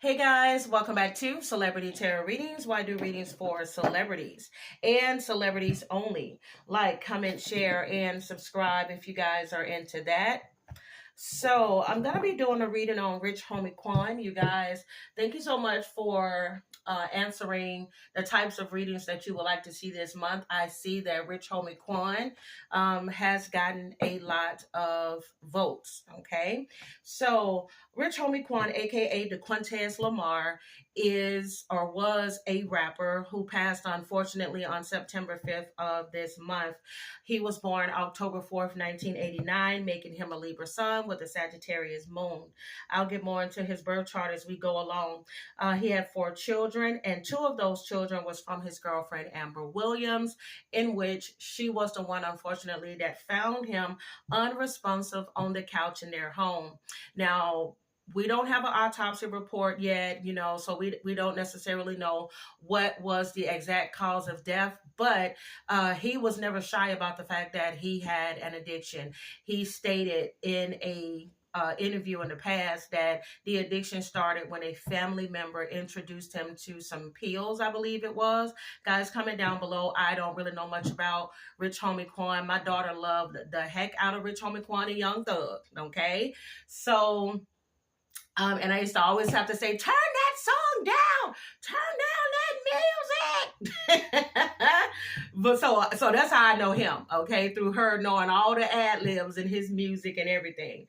Hey guys, welcome back to Celebrity Tarot Readings, where I do readings for celebrities and celebrities only. Like, comment, share, and subscribe if you guys are into that. So I'm going to be doing a reading on Rich Homie Quan. You guys, thank you so much for answering the types of readings that you would like to see this month. I see that Rich Homie Quan has gotten a lot of votes. Okay. So Rich Homie Quan, aka DeQuintez Lamar, is or was a rapper who passed unfortunately on September 5th of this month. He was born October 4th, 1989, making him a Libra sun with a Sagittarius moon. I'll get more into his birth chart as we go along. He had 4 children, and 2 of those children was from his girlfriend, Amber Williams, in which she was the one, unfortunately, that found him unresponsive on the couch in their home. Now, we don't have an autopsy report yet, so we don't necessarily know what was the exact cause of death, but he was never shy about the fact that he had an addiction. He stated in a interview in the past that the addiction started when a family member introduced him to some pills, I believe it was. Guys, comment down below. I don't really know much about Rich Homie Quan. My daughter loved the heck out of Rich Homie Quan and Young Thug, okay? So... and I used to always have to say, turn that song down, turn down that music. But so that's how I know him, okay, through her knowing all the ad libs and his music and everything.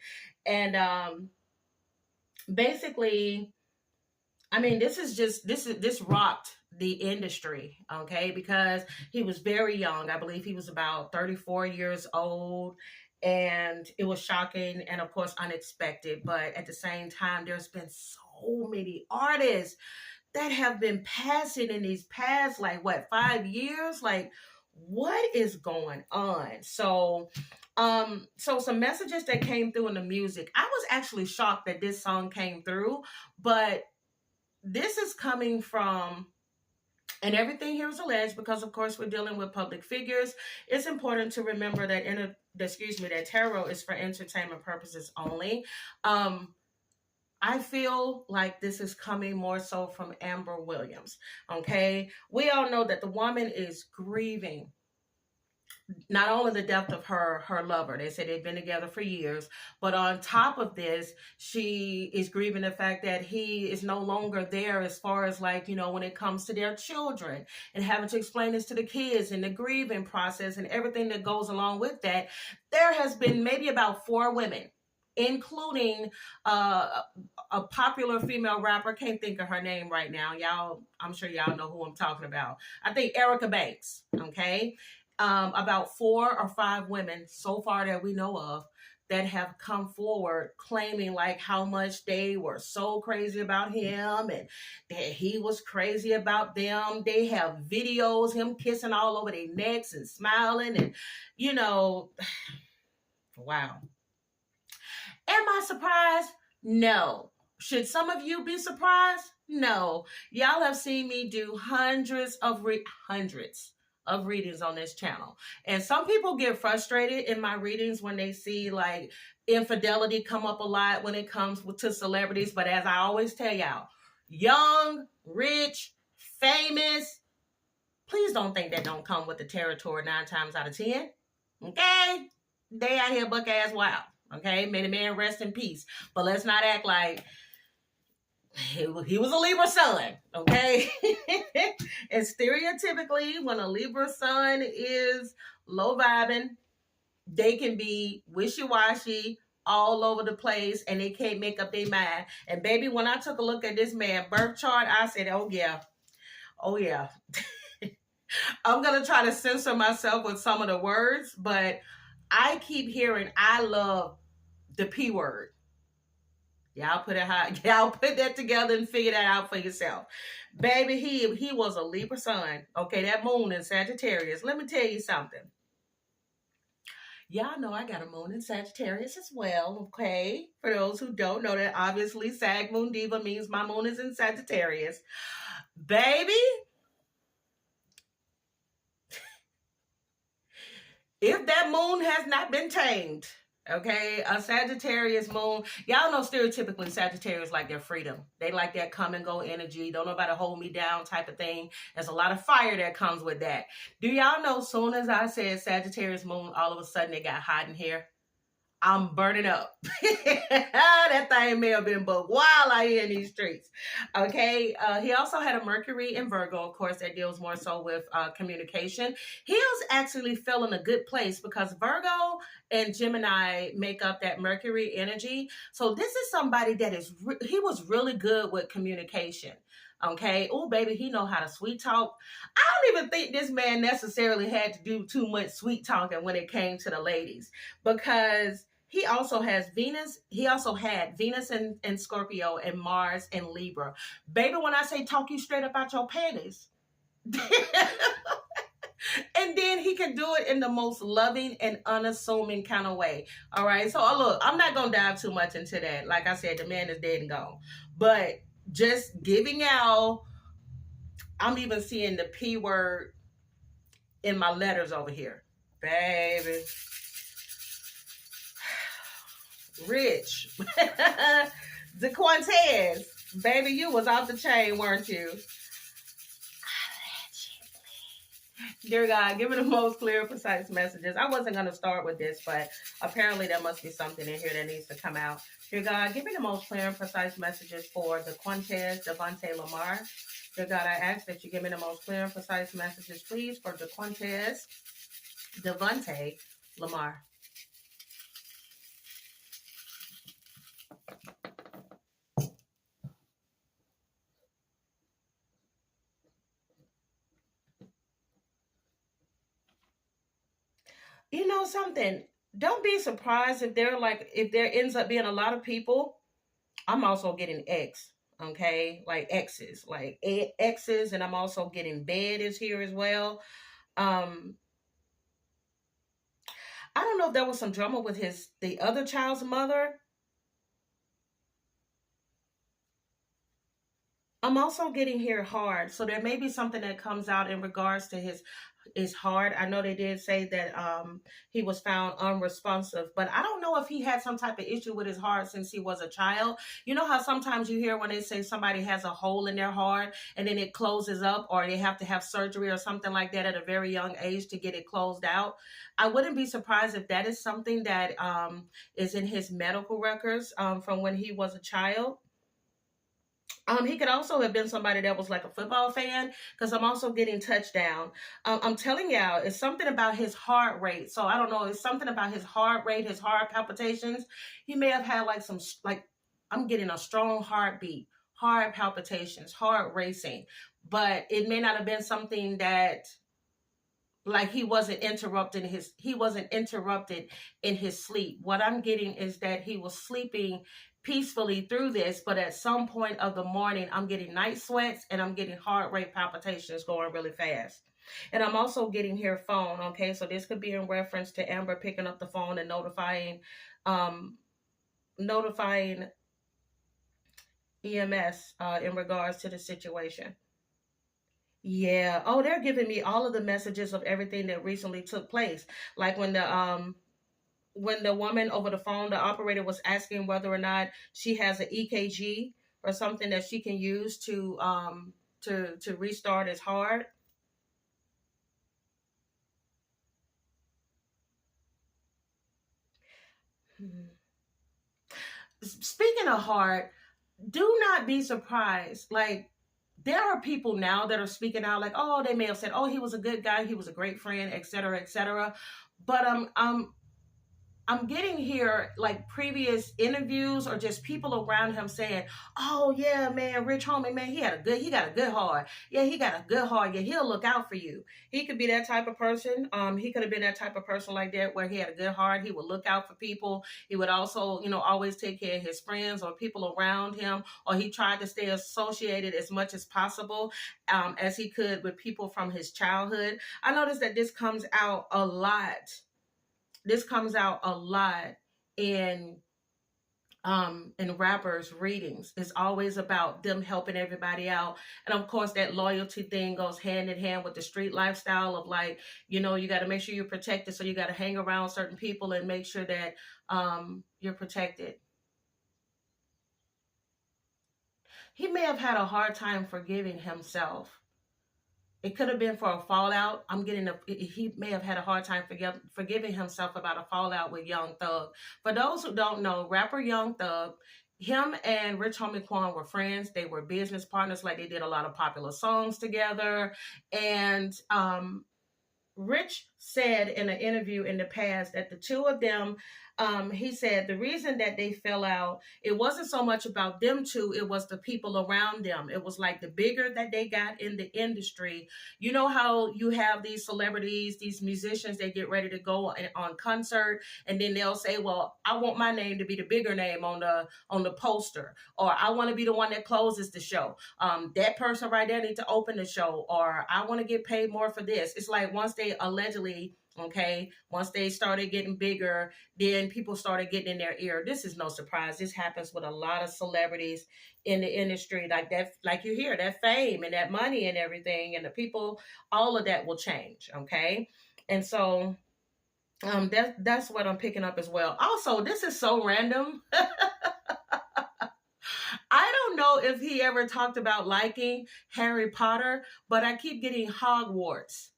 And basically, I mean, this rocked the industry, okay, because he was very young. I believe he was about 34 years old. And it was shocking and, of course, unexpected. But at the same time, there's been so many artists that have been passing in these past, 5 years? Like, what is going on? So some messages that came through in the music. I was actually shocked that this song came through, but this is coming from... And everything here is alleged because, of course, we're dealing with public figures. It's important to remember that that tarot is for entertainment purposes only. I feel like this is coming more so from Amber Williams. Okay, we all know that the woman is grieving not only the death of her lover. They said they've been together for years, but on top of this, she is grieving the fact that he is no longer there as far as when it comes to their children, and having to explain this to the kids and the grieving process and everything that goes along with that. There has been maybe about 4 women, including a popular female rapper. Can't think of her name right now. I'm sure y'all know who I'm talking about. I think Erica Banks. Okay. About 4 or 5 women so far that we know of that have come forward claiming how much they were so crazy about him and that he was crazy about them. They have videos, him kissing all over their necks and smiling and, wow. Am I surprised? No. Should some of you be surprised? No. Y'all have seen me do hundreds of readings on this channel. And some people get frustrated in my readings when they see infidelity come up a lot when it comes to celebrities. But as I always tell y'all, young, rich, famous, please don't think that don't come with the territory 9 times out of 10. Okay? They out here buck ass wild. Okay? May the man rest in peace. But let's not act like he was a Libra sun, okay? And stereotypically, when a Libra sun is low vibing, they can be wishy-washy, all over the place, and they can't make up their mind. And baby, when I took a look at this man's birth chart, I said, oh yeah. I'm going to try to censor myself with some of the words, but I keep hearing, I love the P word. Y'all put that together and figure that out for yourself. Baby, he was a Libra sun. Okay, that moon in Sagittarius. Let me tell you something. Y'all know I got a moon in Sagittarius as well, okay? For those who don't know that, obviously, Sag Moon Diva means my moon is in Sagittarius. Baby, if that moon has not been tamed, Okay, a Sagittarius moon. Y'all know stereotypically Sagittarius like their freedom. They like that come and go energy. Don't nobody hold me down type of thing. There's a lot of fire that comes with that. Do y'all know soon as I said Sagittarius moon, all of a sudden it got hot in here? I'm burning up. That thing may have been but wild out here in these streets. Okay. He also had a Mercury in Virgo, of course, that deals more so with communication. He was actually feeling a good place because Virgo and Gemini make up that Mercury energy. So this is somebody that he was really good with communication. Okay. Oh, baby, he know how to sweet talk. I don't even think this man necessarily had to do too much sweet talking when it came to the ladies, because he also has Venus. He also had Venus in Scorpio and Mars in Libra. Baby, when I say talk you straight up out your panties. And then he can do it in the most loving and unassuming kind of way. All right. So look, I'm not going to dive too much into that. Like I said, the man is dead and gone. But just giving y'all, I'm even seeing the P word in my letters over here. Baby. Rich. The Quantez. Baby, you was off the chain, weren't you? Dear God, give me the most clear, precise messages. I wasn't going to start with this, but apparently there must be something in here that needs to come out. Dear God, give me the most clear and precise messages for the Quantez Devontae Lamar. Dear God, I ask that you give me the most clear and precise messages, please, for the Quantez Devontae Lamar. You know something? Don't be surprised if if there ends up being a lot of people. I'm also getting X, okay? Like X's, like X's, and I'm also getting bed is here as well. Um, I don't know if there was some drama with the other child's mother. I'm also getting here hard. So there may be something that comes out in regards to his heart. I know they did say that he was found unresponsive, but I don't know if he had some type of issue with his heart since he was a child. You know how sometimes you hear when they say somebody has a hole in their heart and then it closes up, or they have to have surgery or something like that at a very young age to get it closed out. I wouldn't be surprised if that is something that is in his medical records from when he was a child. He could also have been somebody that was like a football fan, because I'm also getting touchdown. I'm telling y'all, it's something about his heart rate. So I don't know, it's something about his heart rate, his heart palpitations. He may have had I'm getting a strong heartbeat, heart palpitations, heart racing, but it may not have been something that like he wasn't interrupted in his sleep. What I'm getting is that he was sleeping peacefully through this, but at some point of the morning I'm getting night sweats and I'm getting heart rate palpitations going really fast. And I'm also getting here phone. Okay, so this could be in reference to Amber picking up the phone and notifying EMS in regards to the situation. Yeah. Oh, they're giving me all of the messages of everything that recently took place. Like when the woman over the phone, the operator was asking whether or not she has an EKG or something that she can use to restart his heart. Hmm. Speaking of heart, do not be surprised. Like, there are people now that are speaking out like, oh, they may have said, oh, he was a good guy, he was a great friend, etc., etc. But I'm getting here like previous interviews or just people around him saying, "Oh yeah, man, Rich Homie, man, he got a good heart. Yeah, he got a good heart. Yeah, he'll look out for you." He could be that type of person. He could have been that type of person like that where he had a good heart. He would look out for people. He would also, always take care of his friends or people around him, or he tried to stay associated as much as possible as he could with people from his childhood. I noticed that this comes out a lot in in rappers' readings. It's always about them helping everybody out. And of course, that loyalty thing goes hand in hand with the street lifestyle of like, you got to make sure you're protected. So you got to hang around certain people and make sure that you're protected. He may have had a hard time forgiving himself. It could have been for a fallout. He may have had a hard time forgiving himself about a fallout with Young Thug. For those who don't know, rapper Young Thug, him and Rich Homie Quan were friends. They were business partners. Like they did a lot of popular songs together. And Rich said in an interview in the past that the two of them, he said the reason that they fell out, it wasn't so much about them two, it was the people around them. It was like the bigger that they got in the industry. You know how you have these celebrities, these musicians, they get ready to go on concert, and then they'll say, well, I want my name to be the bigger name on the poster, or I want to be the one that closes the show. That person right there need to open the show, or I want to get paid more for this. It's like once they allegedly, okay, once they started getting bigger, then people started getting in their ear. This is no surprise. This happens with a lot of celebrities in the industry, like that, like you hear that fame and that money and everything, and the people, all of that will change, okay? And so that's what I'm picking up as well. Also, this is so random. I don't know if he ever talked about liking Harry Potter, but I keep getting Hogwarts.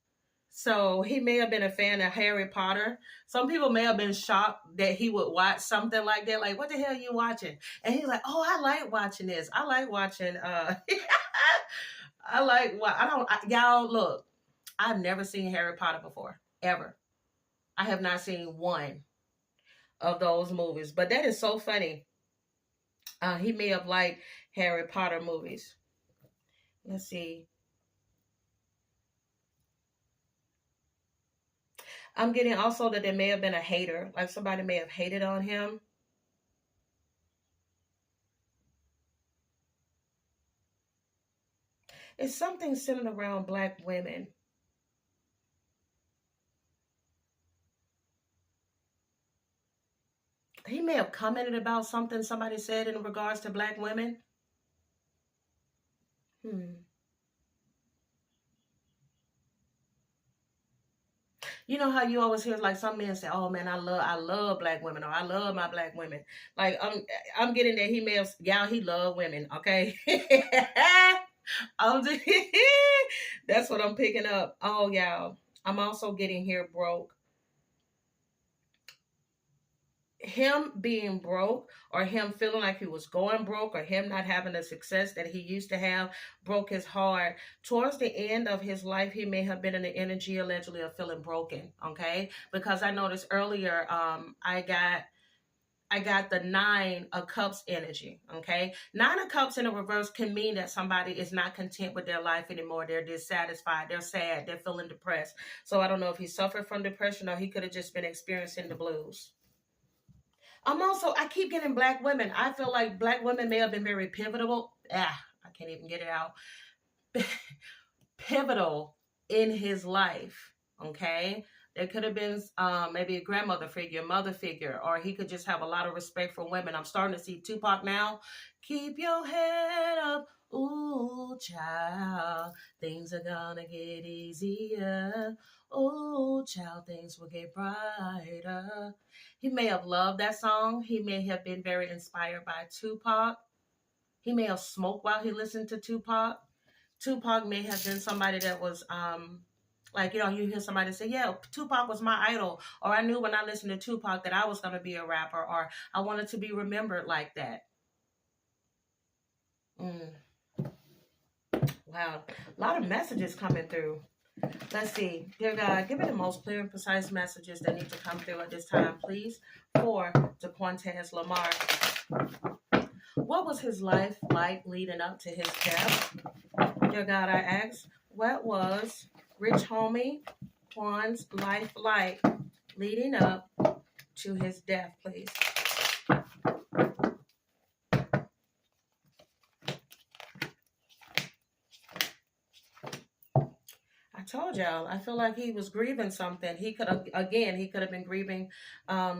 So he may have been a fan of Harry Potter. Some people may have been shocked that he would watch something like that. Like, what the hell are you watching? And he's like, oh, I like watching this. I like watching, I like what, y'all look, I've never seen Harry Potter before, ever. I have not seen one of those movies, but that is so funny. He may have liked Harry Potter movies. Let's see. I'm getting also that there may have been a hater, like somebody may have hated on him. It's something centered around Black women. He may have commented about something somebody said in regards to Black women. You know how you always hear like some men say, "Oh man, I love Black women," or "I love my Black women." Like I'm getting that he may have, y'all, he love women. Okay, I'm just, that's what I'm picking up. Oh y'all, I'm also getting here broke. Him being broke, or him feeling like he was going broke, or him not having the success that he used to have, broke his heart. Towards the end of his life, he may have been in the energy allegedly of feeling broken. Okay, because I noticed earlier, I got the 9 of Cups energy. Okay, 9 of Cups in a reverse can mean that somebody is not content with their life anymore. They're dissatisfied. They're sad. They're feeling depressed. So I don't know if he suffered from depression or he could have just been experiencing the blues. I keep getting Black women. I feel like Black women may have been very pivotal. I can't even get it out. Pivotal in his life. Okay. There could have been maybe a grandmother figure, mother figure, or he could just have a lot of respect for women. I'm starting to see Tupac now. Keep your head up. Ooh, child, things are gonna get easier. Ooh, child, things will get brighter. He may have loved that song. He may have been very inspired by Tupac. He may have smoked while he listened to Tupac. Tupac may have been somebody that was like, you hear somebody say, yeah, Tupac was my idol, or I knew when I listened to Tupac that I was going to be a rapper, or I wanted to be remembered like that. Wow, a lot of messages coming through. Let's see. Dear God, give me the most clear and precise messages that need to come through at this time, please. For DeQuantes Lamar. What was his life like leading up to his death? Dear God, I ask, what was Rich Homie Quan's life like leading up to his death, please? I told y'all, I feel like he was grieving something. He could have, again, he could have been grieving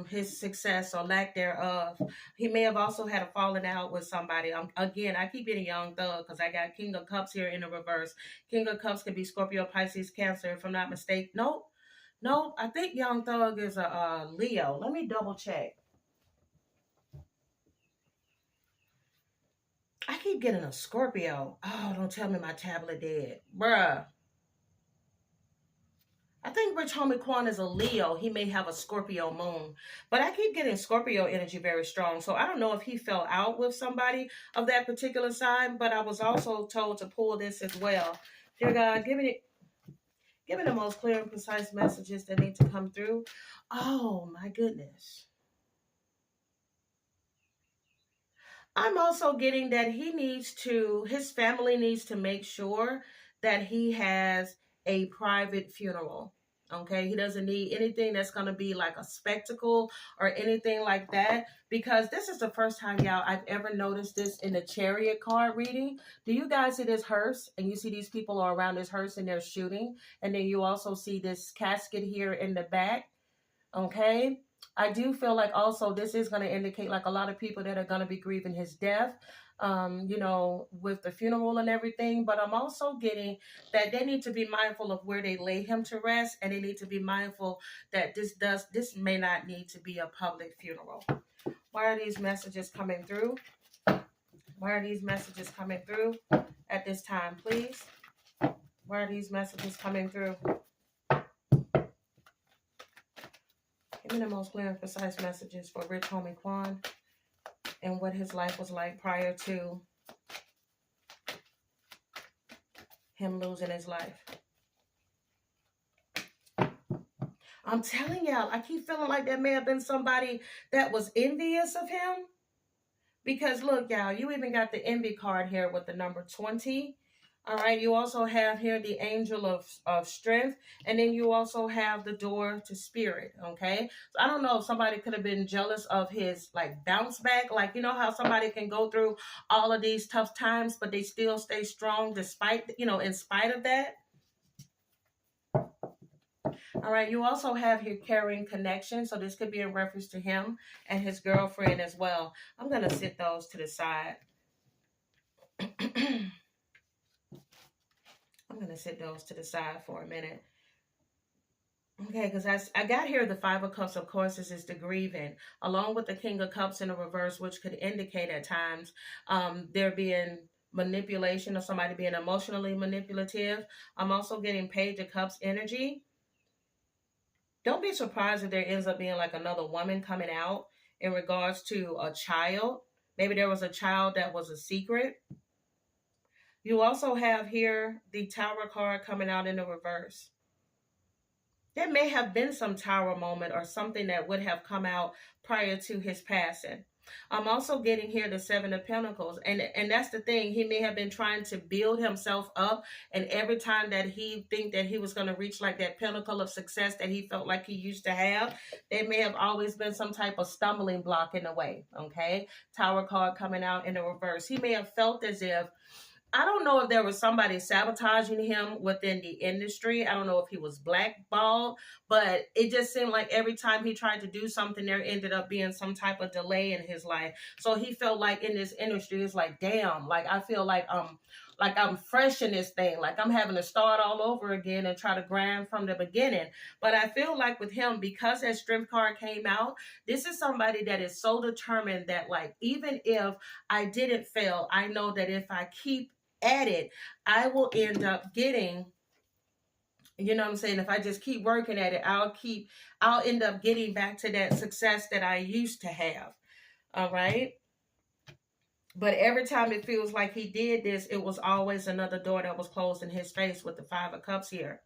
his success or lack thereof. He may have also had a falling out with somebody. Again, I keep getting Young Thug because I got King of Cups here in the reverse. King of Cups could be Scorpio, Pisces, Cancer, if I'm not mistaken. Nope. Nope. I think Young Thug is a Leo. Let me double check. I keep getting a Scorpio. Oh, don't tell me my tablet dead. Bruh. I think Rich Homie Quan is a Leo. He may have a Scorpio moon. But I keep getting Scorpio energy very strong. So I don't know if he fell out with somebody of that particular sign. But I was also told to pull this as well. Dear God, give me the most clear and precise messages that need to come through. Oh, my goodness. I'm also getting that his family needs to make sure that he has a private funeral. Okay, he doesn't need anything that's going to be like a spectacle or anything like that, because this is the first time, y'all, I've ever noticed this in the Chariot card reading. Do you guys see this hearse and you see these people are around this hearse and they're shooting, and then you also see this casket here in the back? Okay, I do feel like also this is going to indicate like a lot of people that are going to be grieving his death, with the funeral and everything. But I'm also getting that they need to be mindful of where they lay him to rest, and they need to be mindful that this may not need to be a public funeral. Why are these messages coming through? Why are these messages coming through at this time, please? Why are these messages coming through? Give me the most clear and precise messages for Rich Homie Quan and what his life was like prior to him losing his life. I'm telling y'all, I keep feeling like there may have been somebody that was envious of him. Because look, y'all, you even got the envy card here with the number 20. All right, you also have here the angel of strength, and then you also have the door to spirit, okay? So I don't know if somebody could have been jealous of his, like, bounce back. Like, you know how somebody can go through all of these tough times, but they still stay strong despite, in spite of that? All right, you also have here carrying connection, so this could be in reference to him and his girlfriend as well. I'm going to sit those to the side. I'm going to sit those to the side for a minute. Okay, because I got here the Five of Cups, of course, this is the grieving, along with the King of Cups in the reverse, which could indicate at times there being manipulation or somebody being emotionally manipulative. I'm also getting Page of Cups energy. Don't be surprised if there ends up being like another woman coming out in regards to a child. Maybe there was a child that was a secret. You also have here the Tower card coming out in the reverse. There may have been some Tower moment or something that would have come out prior to his passing. I'm also getting here the Seven of Pentacles. And that's the thing. He may have been trying to build himself up. And every time that he think that he was going to reach like that pinnacle of success that he felt like he used to have, there may have always been some type of stumbling block in the way. Okay. Tower card coming out in the reverse. He may have felt as if, I don't know if there was somebody sabotaging him within the industry. I don't know if he was blackballed, but it just seemed like every time he tried to do something, there ended up being some type of delay in his life. So he felt like in this industry, it's like, damn, like I feel like I'm fresh in this thing. Like I'm having to start all over again and try to grind from the beginning. But I feel like with him, because that strength card came out, this is somebody that is so determined that like, even if I didn't fail, I know that if I keep at it, I will end up getting, you know what I'm saying? If I just keep working at it, I'll end up getting back to that success that I used to have. All right. But every time it feels like he did this, it was always another door that was closed in his face with the Five of Cups here.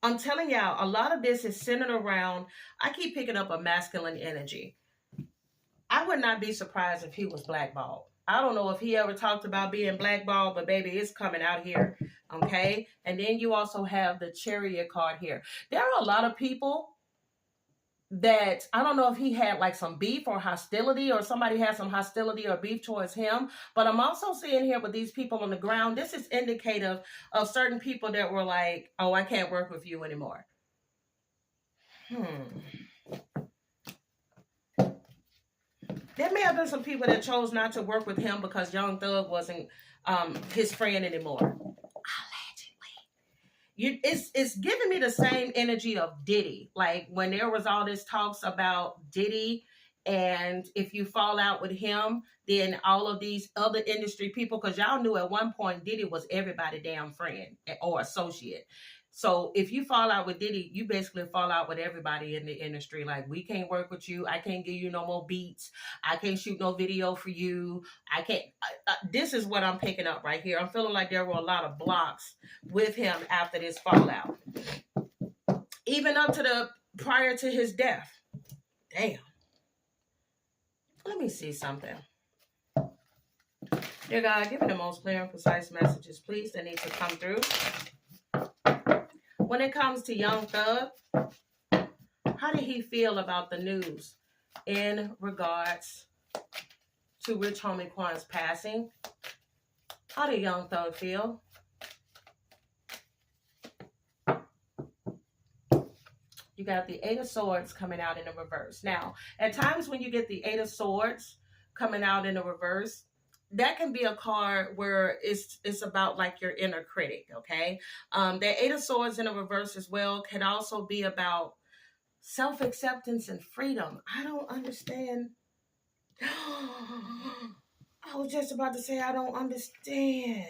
I'm telling y'all, a lot of this is centered around, I keep picking up a masculine energy. I would not be surprised if he was blackballed. I don't know if he ever talked about being blackballed, but baby, it's coming out here, okay? And then you also have the Chariot card here. There are a lot of people that I don't know if he had like some beef or hostility, or somebody had some hostility or beef towards him. But I'm also seeing here with these people on the ground, this is indicative of certain people that were like, oh, I can't work with you anymore. There may have been some people that chose not to work with him because Young Thug wasn't his friend anymore. It's giving me the same energy of Diddy. Like when there was all this talks about Diddy, and if you fall out with him, then all of these other industry people, because y'all knew at one point Diddy was everybody damn friend or associate. So if you fall out with Diddy, you basically fall out with everybody in the industry. Like, we can't work with you. I can't give you no more beats. I can't shoot no video for you. I can't. This is what I'm picking up right here. I'm feeling like there were a lot of blocks with him after this fallout, even up to the prior to his death. Damn. Let me see something. Dear God, give me the most clear and precise messages, please, that need to come through. When it comes to Young Thug, how did he feel about the news in regards to Rich Homie Quan's passing? How did Young Thug feel? You got the Eight of Swords coming out in the reverse. Now, at times when you get the Eight of Swords coming out in the reverse, that can be a card where it's about like your inner critic, okay? The Eight of Swords in the reverse as well can also be about self-acceptance and freedom. I don't understand. I was just about to say I don't understand.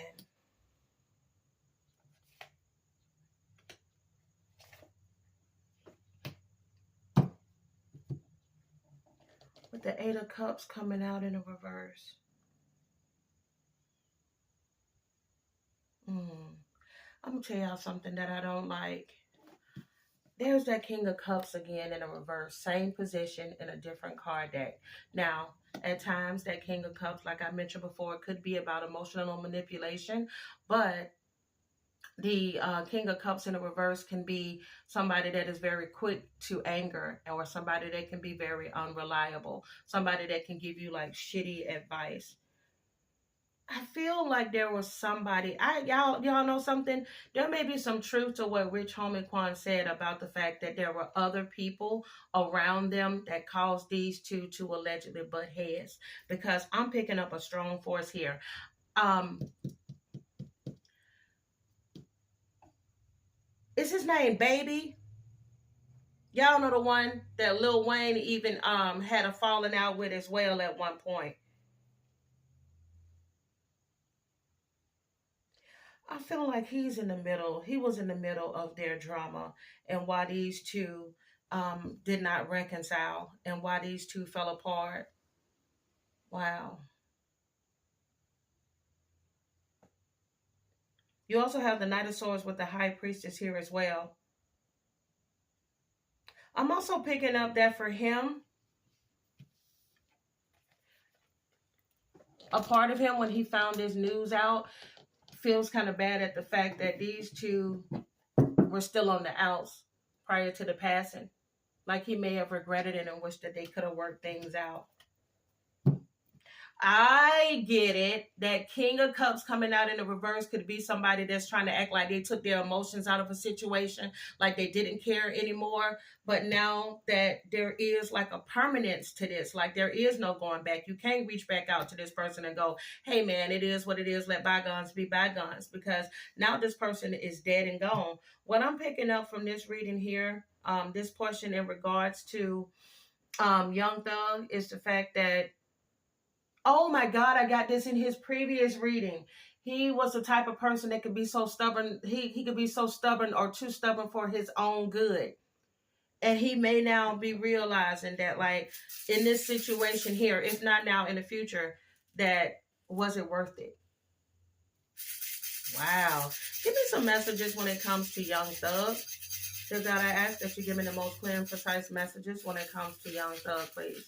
With the Eight of Cups coming out in the reverse. I'm going to tell y'all something that I don't like. There's that King of Cups again in a reverse. Same position in a different card deck. Now, at times, that King of Cups, like I mentioned before, could be about emotional manipulation. But the King of Cups in the reverse can be somebody that is very quick to anger, or somebody that can be very unreliable. Somebody that can give you like shitty advice. I feel like there was somebody. Y'all know something. There may be some truth to what Rich Homie Quan said about the fact that there were other people around them that caused these two to allegedly butt heads. Because I'm picking up a strong force here. Is his name Baby? Y'all know the one that Lil Wayne even had a falling out with as well at one point. I feel like he's in the middle. He was in the middle of their drama, and why these two did not reconcile, and why these two fell apart. Wow. You also have the Knight of Swords with the High Priestess here as well. I'm also picking up that for him, a part of him when he found this news out feels kind of bad at the fact that these two were still on the outs prior to the passing. Like he may have regretted it and wished that they could have worked things out. I get it. That King of Cups coming out in the reverse could be somebody that's trying to act like they took their emotions out of a situation, like they didn't care anymore. But now that there is like a permanence to this, like there is no going back. You can't reach back out to this person and go, hey man, it is what it is. Let bygones be bygones. Because now this person is dead and gone. What I'm picking up from this reading here, this portion in regards to Young Thug, is the fact that, oh my God, I got this in his previous reading. He was the type of person that could be so stubborn. He could be so stubborn or too stubborn for his own good. And he may now be realizing that, like, in this situation here, if not now, in the future, that was it worth it? Wow. Give me some messages when it comes to Young Thug. So God, I ask that you give me the most clear and precise messages when it comes to Young Thug, please.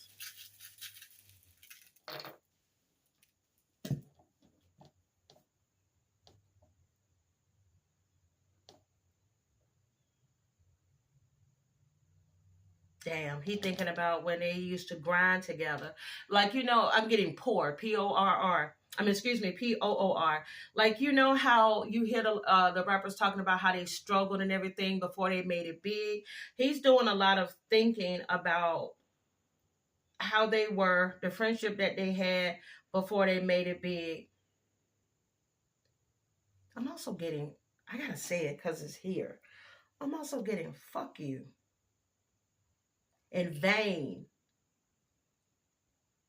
Damn, he thinking about when they used to grind together. Like, I'm getting poor, Porr. I mean, excuse me, Poor. Like, how you hear the rappers talking about how they struggled and everything before they made it big. He's doing a lot of thinking about how they were, the friendship that they had before they made it big. I'm also getting, I gotta say it because it's here. I'm also getting fuck you and vain.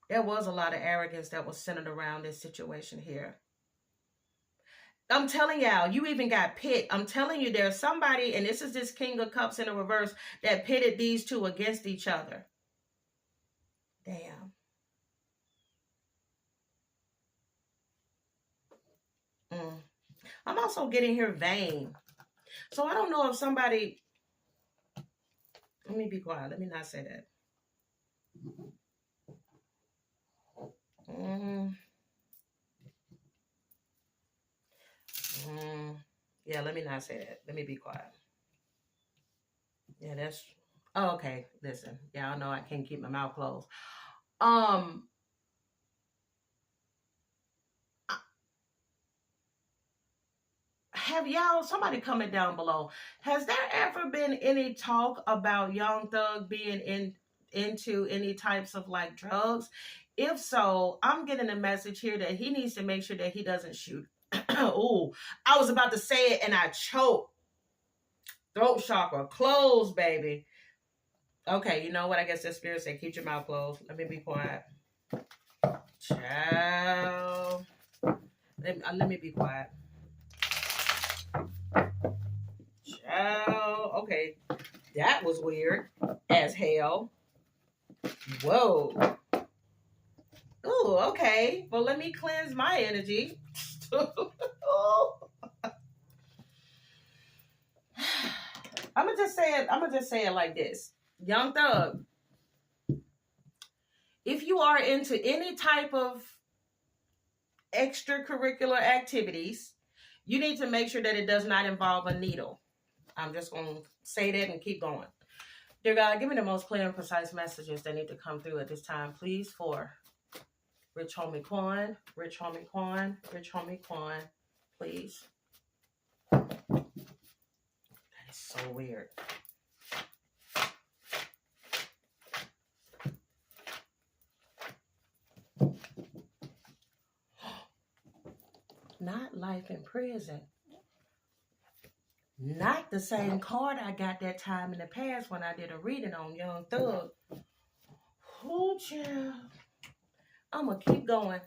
There was a lot of arrogance that was centered around this situation here. I'm telling y'all, you even got pit. I'm telling you, there's somebody, and this is this King of Cups in the reverse, that pitted these two against each other. Damn. I'm also getting here vain. So I don't know if somebody... Let me be quiet. Let me not say that. Yeah, let me not say that. Let me be quiet. Yeah, that's... Oh, okay. Listen. Yeah, I know I can't keep my mouth closed. Have y'all, somebody comment down below, has there ever been any talk about Young Thug being into any types of like drugs? If so, I'm getting a message here that he needs to make sure that he doesn't shoot. Ooh, I was about to say it and I choked. Throat chakra closed, baby. Okay, you know what? I guess the spirit said keep your mouth closed. Let me be quiet. Ciao. Let me be quiet. Ciao. Okay, that was weird as hell. Whoa. Ooh, okay. Well, let me cleanse my energy. I'm gonna just say it like this. Young Thug, if you are into any type of extracurricular activities, you need to make sure that it does not involve a needle. I'm just going to say that and keep going. Dear God, give me the most clear and precise messages that need to come through at this time, please, for Rich Homie Quan, Rich Homie Quan, Rich Homie Quan, please. That is so weird. Not life in prison. Not the same card I got that time in the past when I did a reading on Young Thug. Oh, child. I'm going to keep going.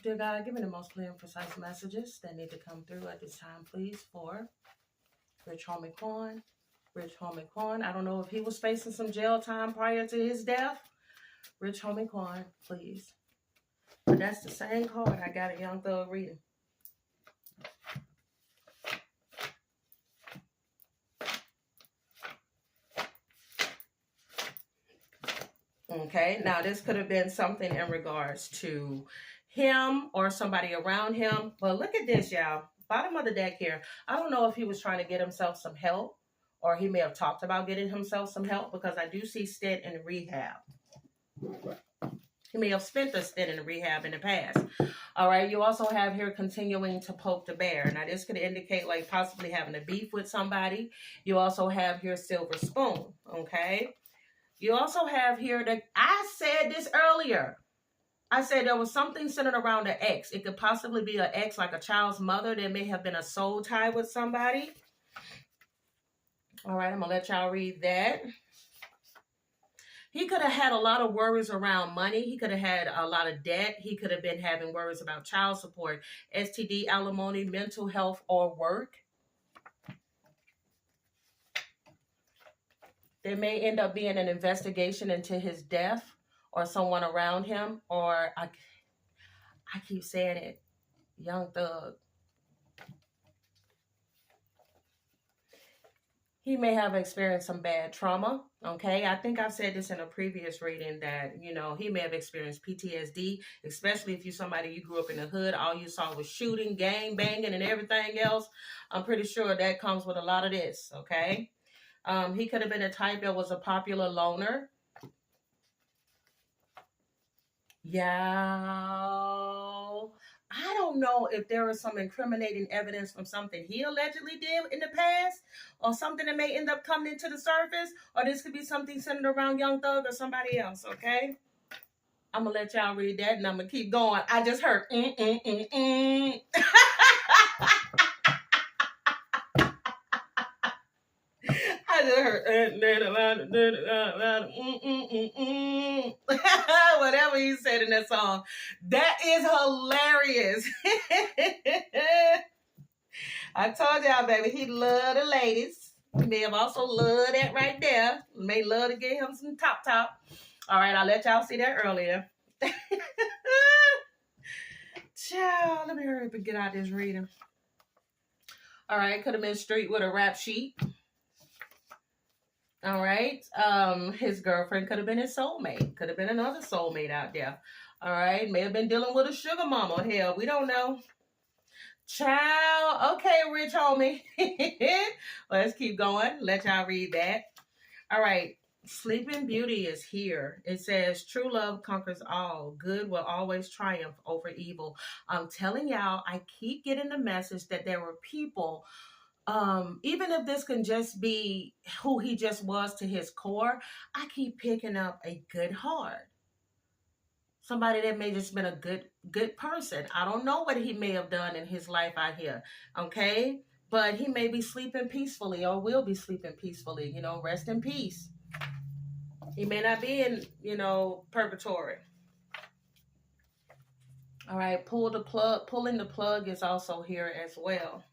Dear God, give me the most clear and precise messages that need to come through at this time, please, for Rich Homie Quan. Rich Homie Quan. I don't know if he was facing some jail time prior to his death. Rich Homie Quan, please. But that's the same card I got a Young Thug reading. Okay, now this could have been something in regards to him or somebody around him. But look at this, y'all. Bottom of the deck here. I don't know if he was trying to get himself some help, or he may have talked about getting himself some help, because I do see stint in rehab. He may have spent a stint in rehab in the past. All right, you also have here continuing to poke the bear. Now, this could indicate like possibly having a beef with somebody. You also have here silver spoon, okay? You also have here that I said this earlier. I said there was something centered around an ex. It could possibly be an ex, like a child's mother. There may have been a soul tie with somebody. All right, I'm going to let y'all read that. He could have had a lot of worries around money. He could have had a lot of debt. He could have been having worries about child support, STD, alimony, mental health, or work. There may end up being an investigation into his death or someone around him, or I keep saying it, Young Thug. He may have experienced some bad trauma, okay? I think I've said this in a previous reading that, he may have experienced PTSD, especially if you're somebody you grew up in the hood, all you saw was shooting, gang banging, and everything else. I'm pretty sure that comes with a lot of this, okay? He could have been a type that was a popular loner. Yeah. I don't know if there is some incriminating evidence from something he allegedly did in the past or something that may end up coming into the surface, or this could be something centered around Young Thug or somebody else, okay? I'm going to let y'all read that and I'm going to keep going. I just heard, I just heard whatever he said in that song. That is hilarious. I told y'all, baby, he loved the ladies. He may have also loved that right there. May love to get him some top. All right, I'll let y'all see that earlier. Child, let me hurry up and get out this reading. All right, could have been street with a rap sheet. All right. His girlfriend could have been his soulmate. Could have been another soulmate out there. All right. May have been dealing with a sugar mama. Hell, we don't know. Child. Okay, rich homie. Let's keep going. Let y'all read that. All right. Sleeping Beauty is here. It says, true love conquers all. Good will always triumph over evil. I'm telling y'all, I keep getting the message that there were people, even if this can just be who he just was to his core, I keep picking up a good heart. Somebody that may just been a good person. I don't know what he may have done in his life out here, okay? But he may be sleeping peacefully or will be sleeping peacefully, rest in peace. He may not be in, purgatory. All right, pulling the plug is also here as well.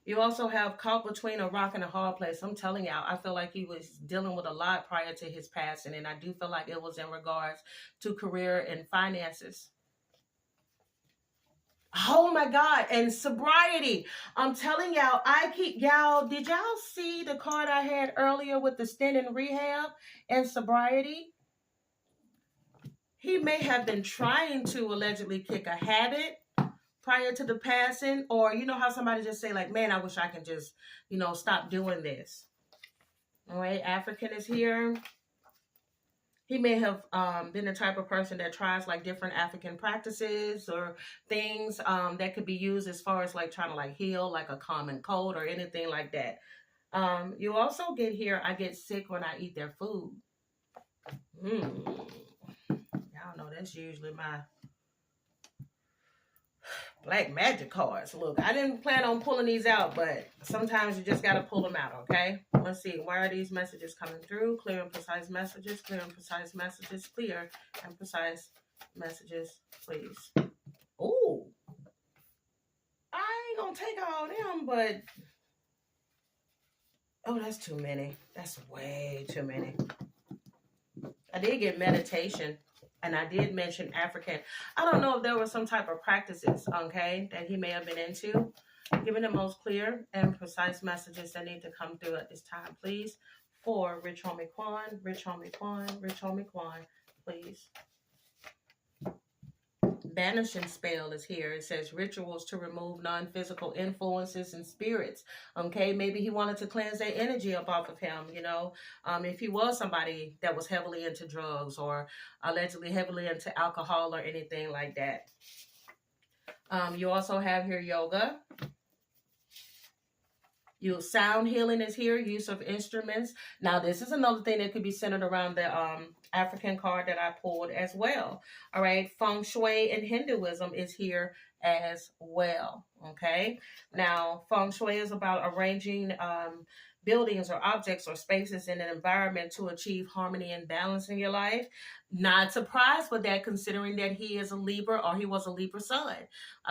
You also have caught between a rock and a hard place. I'm telling y'all, I feel like he was dealing with a lot prior to his passing, and I do feel like it was in regards to career and finances. Oh my God, and sobriety. I'm telling y'all, did y'all see the card I had earlier with the stint in rehab and sobriety? He may have been trying to allegedly kick a habit prior to the passing, or you know how somebody just say like, man, I wish I can just, stop doing this. All right, African is here. He may have been the type of person that tries like different African practices or things that could be used as far as like trying to like heal like a common cold or anything like that. You also get here, I get sick when I eat their food. Y'all know that's usually my black magic cards. Look, I didn't plan on pulling these out, but sometimes you just got to pull them out, okay? Let's see. Why are these messages coming through? Clear and precise messages. Clear and precise messages. Clear and precise messages, please. Ooh. I ain't going to take all them, but... Oh, that's too many. That's way too many. I did get meditation. And I did mention African. I don't know if there was some type of practices, okay, that he may have been into. Giving the most clear and precise messages that need to come through at this time, please. For Rich Homie Quan, Rich Homie Quan, Rich Homie Quan, please. Banishing spell is here. It says rituals to remove non-physical influences and spirits. Okay, maybe he wanted to cleanse that energy up off of him, if he was somebody that was heavily into drugs or allegedly heavily into alcohol or anything like that. You also have here yoga. Sound healing is here, use of instruments. Now, this is another thing that could be centered around the African card that I pulled as well. All right, feng shui and Hinduism is here as well. Okay, now feng shui is about arranging buildings or objects or spaces in an environment to achieve harmony and balance in your life. Not surprised with that, considering that he is a Libra or he was a Libra sun.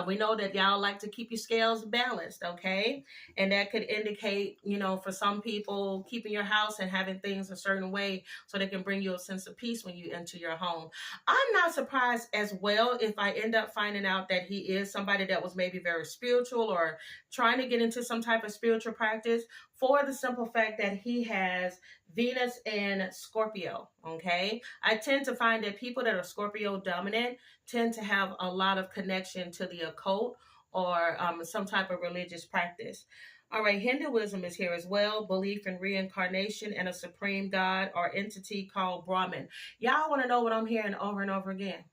We know that y'all like to keep your scales balanced, okay? And that could indicate, for some people, keeping your house and having things a certain way so they can bring you a sense of peace when you enter your home. I'm not surprised as well if I end up finding out that he is somebody that was maybe very spiritual or trying to get into some type of spiritual practice, for the simple fact that he has Venus in Scorpio, okay? I tend to find that people that are Scorpio dominant tend to have a lot of connection to the occult or some type of religious practice. All right, Hinduism is here as well. Belief in reincarnation and a supreme god or entity called Brahman. Y'all want to know what I'm hearing over and over again?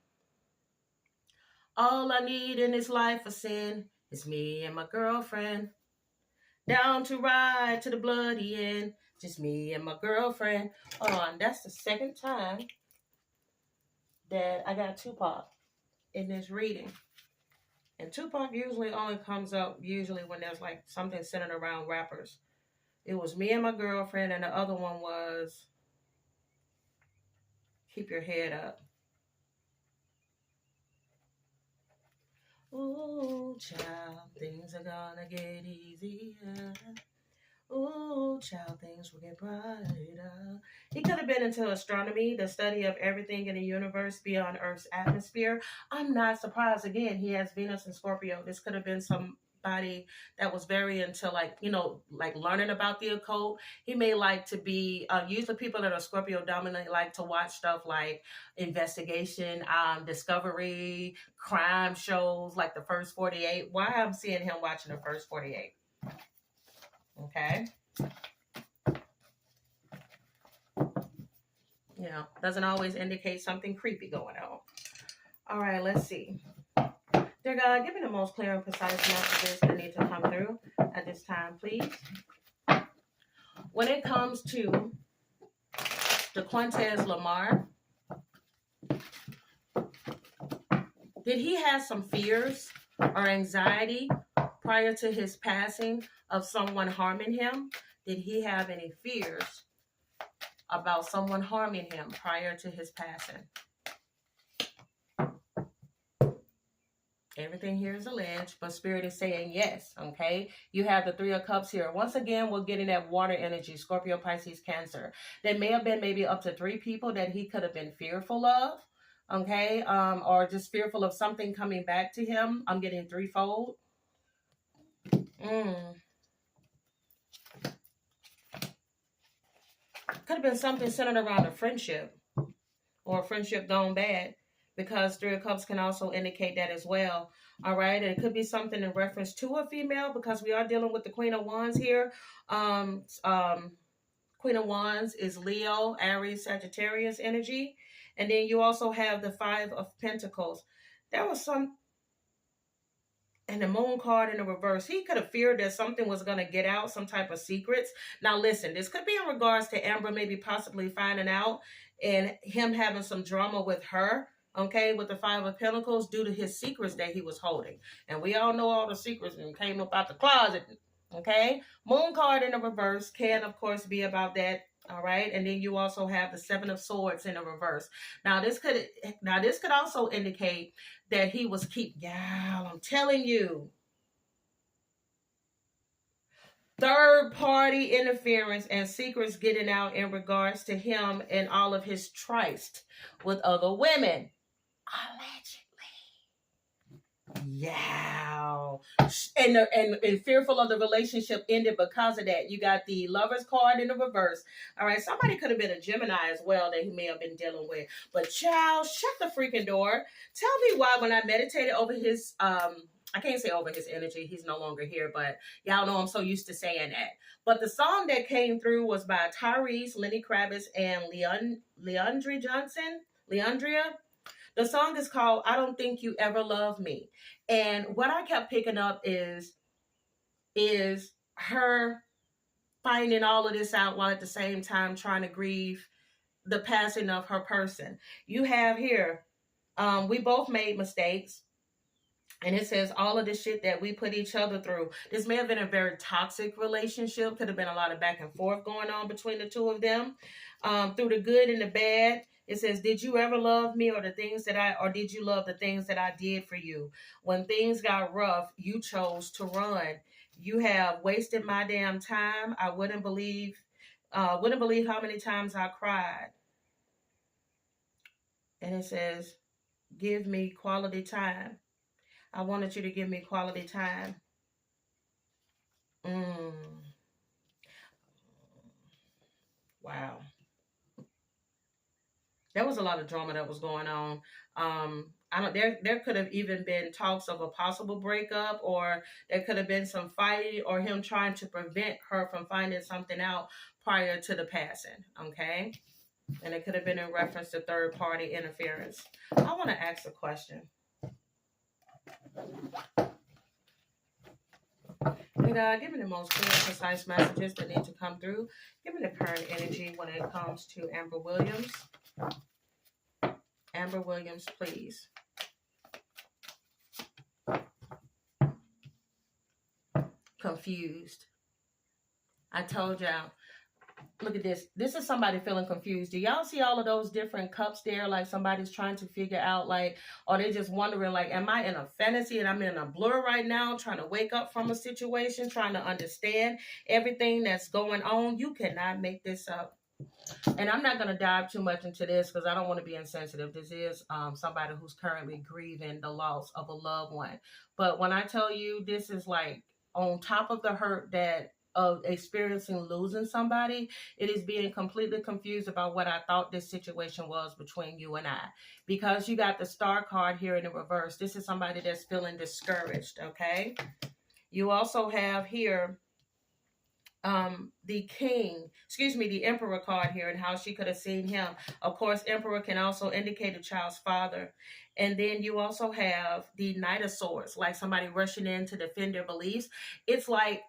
All I need in this life of sin is me and my girlfriend. Down to ride to the bloody end. Just me and my girlfriend. Hold on, that's the second time that I got Tupac in this reading. And Tupac usually only comes up usually when there's like something centered around rappers. It was me and my girlfriend, and the other one was keep your head up. Ooh, child, things are gonna get easier. Ooh, child, things will get brighter. He could have been into astronomy, the study of everything in the universe beyond Earth's atmosphere. I'm not surprised. Again, he has Venus and Scorpio. This could have been somebody that was very into, like, you know, like learning about the occult. He may like to be, usually people that are Scorpio dominant like to watch stuff like investigation, discovery, crime shows like the First 48. Why I'm seeing him watching the First 48. Okay. You know, doesn't always indicate something creepy going on. All right, let's see. Dear God, give me the most clear and precise messages that need to come through at this time, please. When it comes to the Quintez Lamar, did he have some fears or anxiety prior to his passing of someone harming him? Did he have any fears about someone harming him prior to his passing? Everything here is alleged, but Spirit is saying yes, okay? You have the Three of Cups here. Once again, we're getting that water energy, Scorpio, Pisces, Cancer. There may have been maybe up to 3 people that he could have been fearful of, okay? Or just fearful of something coming back to him. I'm getting threefold. Could have been something centered around a friendship or a friendship gone bad, because Three of Cups can also indicate that as well. All right. And it could be something in reference to a female, because we are dealing with the Queen of Wands here. Queen of Wands is Leo, Aries, Sagittarius energy. And then you also have the Five of Pentacles. There was some, and the Moon card in the reverse. He could have feared that something was going to get out, some type of secrets. Now, listen, this could be in regards to Amber maybe possibly finding out and him having some drama with her, okay, with the Five of Pentacles due to his secrets that he was holding. And we all know all the secrets and came up out the closet, okay? Moon card in the reverse can, of course, be about that. All right, and then you also have the Seven of Swords in the reverse. Now this could also indicate that he was I'm telling you, third party interference and secrets getting out in regards to him and all of his tryst with other women. Allegedly. Yeah. And fearful of the relationship ended because of that. You got the Lover's card in the reverse. All right. Somebody could have been a Gemini as well that he may have been dealing with. But child, shut the freaking door. Tell me why when I meditated over his I can't say over his energy. He's no longer here, but y'all know I'm so used to saying that. But the song that came through was by Tyrese, Lenny Kravitz, and Leandria Johnson. Leandria. The song is called I Don't Think You Ever Love Me. And what I kept picking up is her finding all of this out while at the same time trying to grieve the passing of her person. You have here, we both made mistakes. And it says all of the shit that we put each other through. This may have been a very toxic relationship. Could have been a lot of back and forth going on between the two of them. Through the good and the bad. It says, did you ever love me or did you love the things that I did for you? When things got rough, you chose to run. You have wasted my damn time. I wouldn't believe how many times I cried. And it says, give me quality time. I wanted you to give me quality time. Wow. There was a lot of drama that was going on. I don't. There could have even been talks of a possible breakup, or there could have been some fighting, or him trying to prevent her from finding something out prior to the passing. Okay, and it could have been in reference to third party interference. I want to ask a question. And give me the most clear, precise messages that need to come through. Give me the current energy when it comes to Amber Williams. Amber Williams, please. Confused. I told y'all. Look at this. This is somebody feeling confused. Do y'all see all of those different cups there? Like somebody's trying to figure out, like, or they just wondering, like, am I in a fantasy and I'm in a blur right now, trying to wake up from a situation, trying to understand everything that's going on? You cannot make this up. And I'm not going to dive too much into this because I don't want to be insensitive. This is somebody who's currently grieving the loss of a loved one. But when I tell you this is like on top of the hurt that of experiencing losing somebody, it is being completely confused about what I thought this situation was between you and I. Because you got the star card here in the reverse. This is somebody that's feeling discouraged, okay? You also have here the Emperor card here and how she could have seen him. Of course, Emperor can also indicate a child's father. And then you also have the Knight of Swords, like somebody rushing in to defend their beliefs. It's like,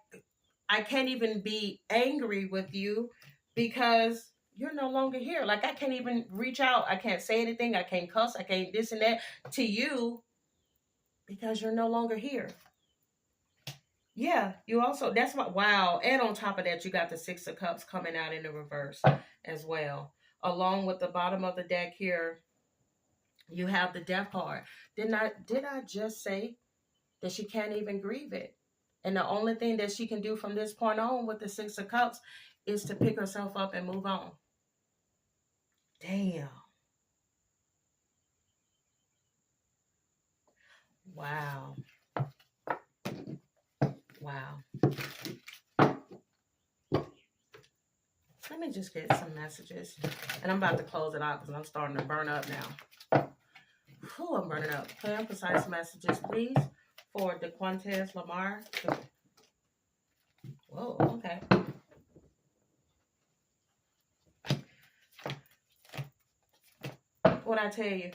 I can't even be angry with you because you're no longer here. Like, I can't even reach out. I can't say anything. I can't cuss. I can't this and that to you because you're no longer here. Yeah, you also, that's what, wow. And on top of that, you got the Six of Cups coming out in the reverse as well. Along with the bottom of the deck here, you have the Death card. Did I just say that she can't even grieve it? And the only thing that she can do from this point on with the Six of Cups is to pick herself up and move on. Damn. Wow. Wow. Let me just get some messages. And I'm about to close it out because I'm starting to burn up now. Whew, I'm burning up. Clear and precise messages, please, for the Quantes Lamar. Whoa, okay. What I tell you,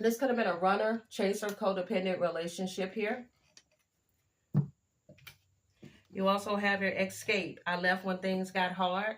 this could have been a runner, chaser, codependent relationship here. You also have your escape. I left when things got hard.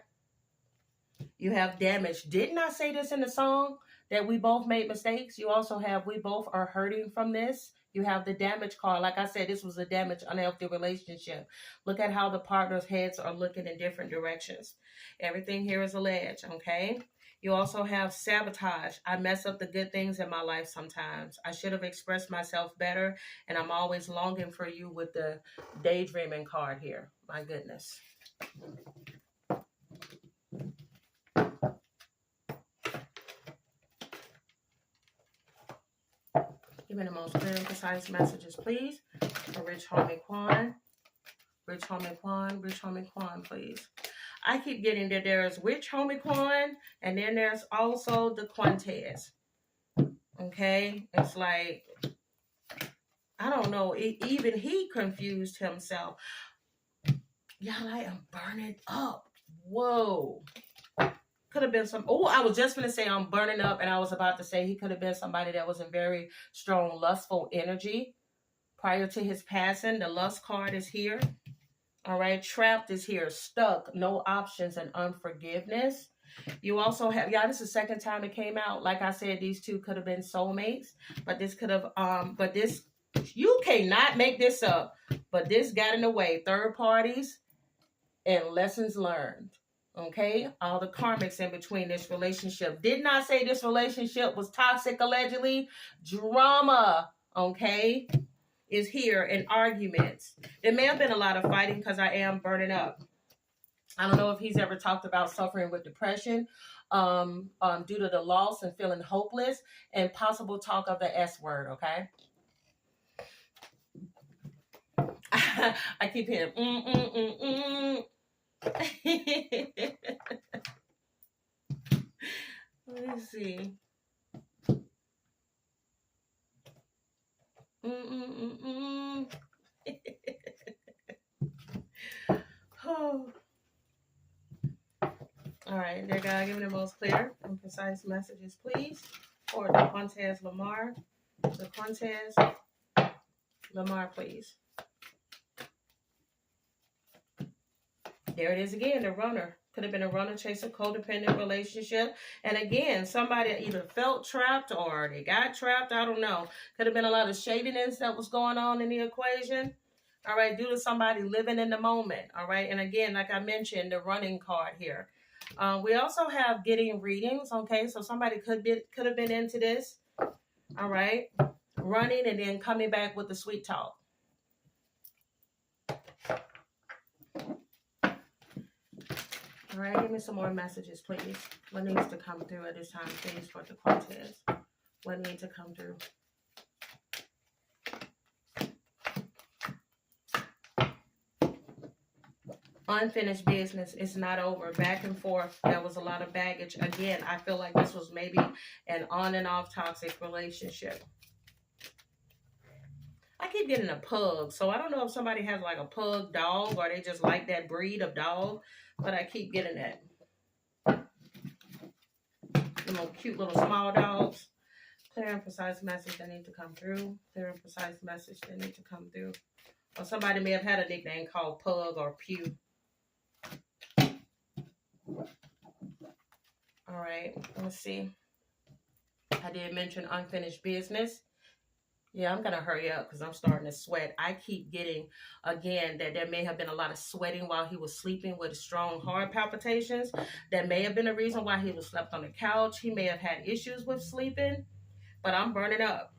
You have damage. Didn't I say this in the song that we both made mistakes? You also have we both are hurting from this. You have the damage card. Like I said, this was a damaged, unhealthy relationship. Look at how the partners' heads are looking in different directions. Everything here is a ledge, okay? You also have sabotage. I mess up the good things in my life sometimes. I should have expressed myself better, and I'm always longing for you with the daydreaming card here. My goodness. Give me the most clear and precise messages, please. For Rich Homie Quan. Rich Homie Quan. Rich Homie Quan, please. I keep getting that there's Rich Homie Quan, and then there's also the Quantes. Okay? It's like, I don't know. Even he confused himself. Y'all, I am burning up. Whoa. Could have been some, I was just going to say I'm burning up, and I was about to say he could have been somebody that was in very strong lustful energy prior to his passing. The lust card is here. All right, trapped is here, stuck, no options, and unforgiveness. You also have, y'all, this is the second time it came out. Like I said, these two could have been soulmates, but this could have, but this, you cannot make this up, but this got in the way. Third parties and lessons learned. Okay, all the karmics in between this relationship. Did not say this relationship was toxic, allegedly. Drama, okay, is here in arguments. There may have been a lot of fighting because I am burning up. I don't know if he's ever talked about suffering with depression due to the loss and feeling hopeless, and possible talk of the S word, okay? I keep hearing Let me see. Oh. All right, dear God, give me the most clear and precise messages, please, for the Quantas Lamar. The Quantas Lamar, please. There it is again, the runner. Could have been a runner chaser, codependent relationship. And again, somebody either felt trapped or they got trapped. I don't know. Could have been a lot of shadiness that was going on in the equation. All right, due to somebody living in the moment. All right, and again, like I mentioned, the running card here. We also have getting readings. Okay, so somebody could have been into this. All right, running and then coming back with the sweet talk. All right, give me some more messages, please. What needs to come through at this time, please, for the Cortez? What needs to come through? Unfinished business is not over. Back and forth. There was a lot of baggage. Again, I feel like this was maybe an on and off toxic relationship. I keep getting a pug, so I don't know if somebody has like a pug dog or they just like that breed of dog, but I keep getting that. Little cute little small dogs. Clear and precise message that need to come through. Clear and precise message that need to come through. Or somebody may have had a nickname called Pug or Pew. All right, let's see. I did mention unfinished business. Yeah, I'm going to hurry up because I'm starting to sweat. I keep getting, again, that there may have been a lot of sweating while he was sleeping with strong heart palpitations. That may have been the reason why he was slept on the couch. He may have had issues with sleeping, but I'm burning up.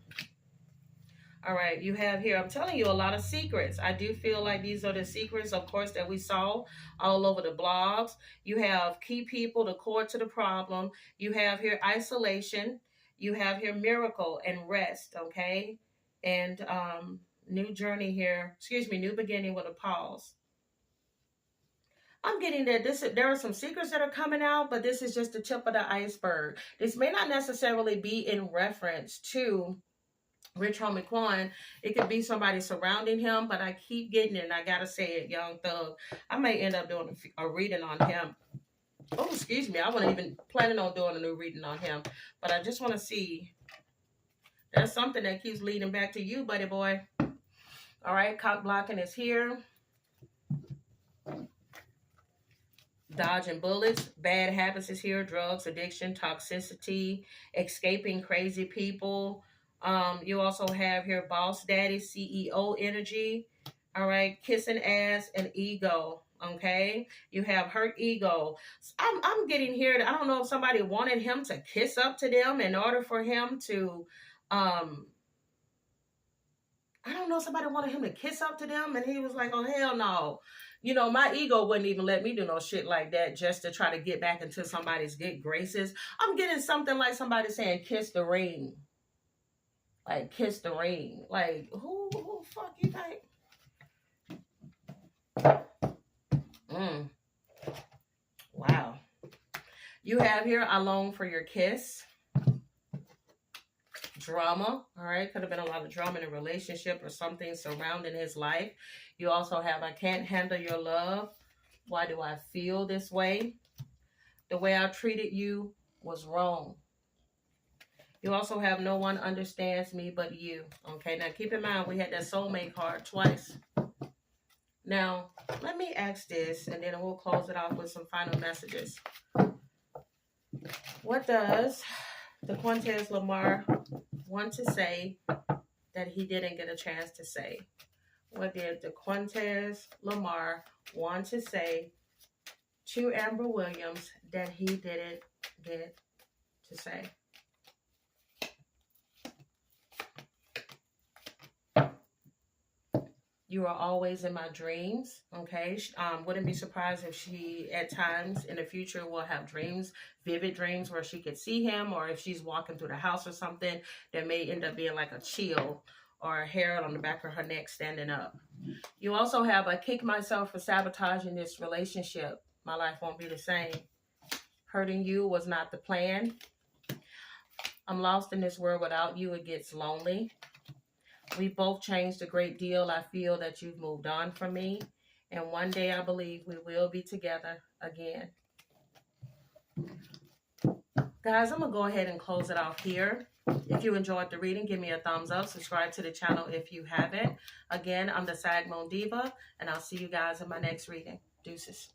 All right, you have here, I'm telling you, a lot of secrets. I do feel like these are the secrets, of course, that we saw all over the blogs. You have key people, the core to the problem. You have here isolation. You have here miracle and rest, okay? And new journey here, new beginning with a pause. I'm getting that there are some secrets that are coming out, but this is just the tip of the iceberg. This may not necessarily be in reference to Rich Homie Quan. It could be somebody surrounding him, but I keep getting it, and I gotta say it, Young Thug. I may end up doing a reading on him. Oh, excuse me. I wasn't even planning on doing a new reading on him, but I just want to see. There's something that keeps leading back to you, buddy boy. All right, cock blocking is here. Dodging bullets. Bad habits is here. Drugs, addiction, toxicity, escaping crazy people. You also have here boss daddy, CEO energy. All right, kissing ass and ego. Okay, you have hurt ego. I'm getting here. I don't know if somebody wanted him to kiss up to them in order for him to I don't know, somebody wanted him to kiss up to them, and he was like, oh, hell no. You know, my ego wouldn't even let me do no shit like that just to try to get back into somebody's good graces. I'm getting something like somebody saying, kiss the ring. Like, kiss the ring. Like, who fuck you think? Wow. You have here, I long for your kiss. Drama, all right? Could have been a lot of drama in a relationship or something surrounding his life. You also have, I can't handle your love. Why do I feel this way? The way I treated you was wrong. You also have no one understands me but you. Okay, now keep in mind, we had that soulmate card twice. Now, let me ask this, and then we'll close it off with some final messages. What does the Quantas Lamar want to say that he didn't get a chance to say? What did the Quantas Lamar want to say to Amber Williams that he didn't get to say? You are always in my dreams, okay? Wouldn't be surprised if she, at times in the future, will have dreams, vivid dreams, where she could see him, or if she's walking through the house or something, there may end up being like a chill or a hair on the back of her neck standing up. You also have, I kick myself for sabotaging this relationship. My life won't be the same. Hurting you was not the plan. I'm lost in this world without you. It gets lonely. We both changed a great deal. I feel that you've moved on from me. And one day I believe we will be together again. Guys, I'm going to go ahead and close it off here. If you enjoyed the reading, give me a thumbs up. Subscribe to the channel if you haven't. Again, I'm the Sag Moon Diva, and I'll see you guys in my next reading. Deuces.